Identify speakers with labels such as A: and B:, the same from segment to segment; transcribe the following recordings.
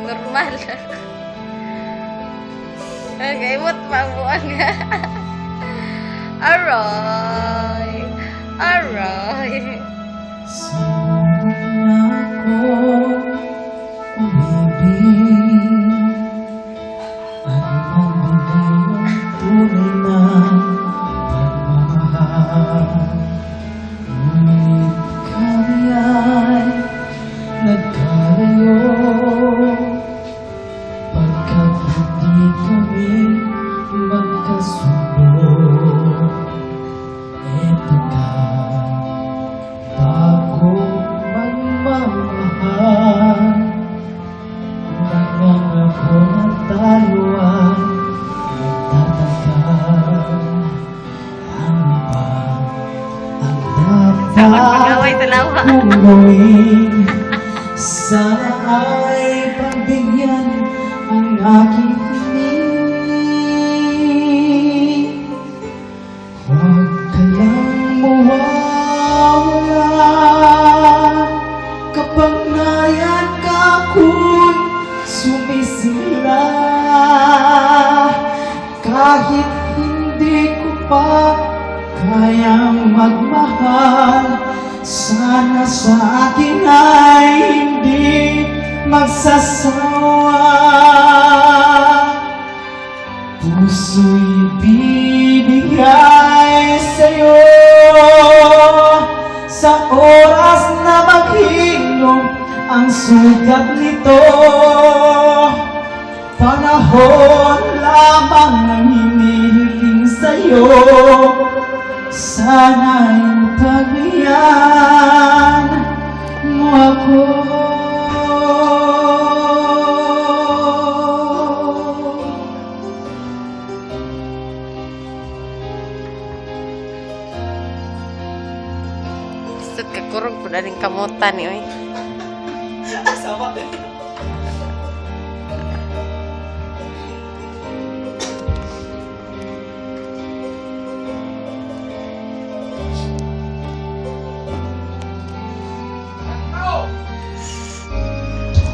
A: Normal. Nagaimot mabuang nga. Aray. Aray.
B: Sana ako umibig at magbigay ng tunay na pagmamahal. Ngunit kami ay nagkalayo pagkat hindi kami magkasundo. Eto na bagong magmamahal, nangangako na tayo ay magtatagal. Ano ba ang
A: Sama
B: dapat
A: pag-away talawa.
B: kong gawin? Sana ay pagbigyan ang aking hiling. Huwag ka lang mawawala kapag nayan ka ako'y sumisigla. Kahit hindi ko pa kayang magmahal, sana sa akin ay hindi magsasawa. Puso'y bibigay sa'yo sa oras na maghilom ang sugat nito. Panahon lamang ang hinihiling sa'yo, sana'y pagbigyan mo ako.
A: Gusto ka kurog po na rin kamutan ni oy.
B: Sama din.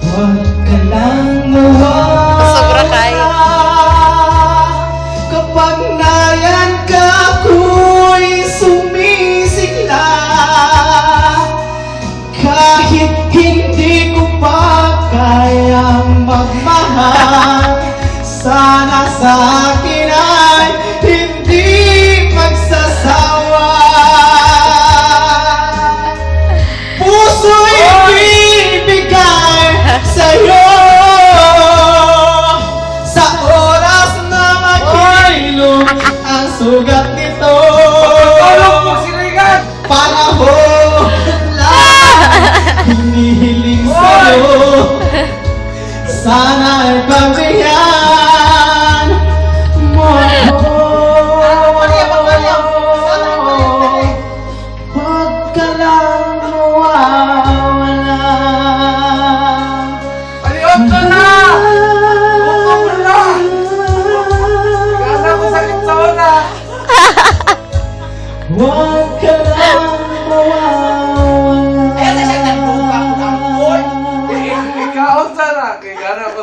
B: Huwag ka lang
A: Sobra kayo.
B: mawawala kapag nayan ka ako'y sumisigla. Kahit hindi ko pa kayang magmahal, sana sa akin ay hindi magsasawa. Puso'y bibigay sa'yo sa oras na maghilom ang sugat nito. Panahon lang hinihiling sa'yo, sana ay pagbigyan mo ako. Huwag ka lang mawawala.
C: Aliot ka na! Buka mo na! Kala ko sakit sa una!
B: Huwag ka lang mawawala.
C: Ikaw sana! Kaya gana ko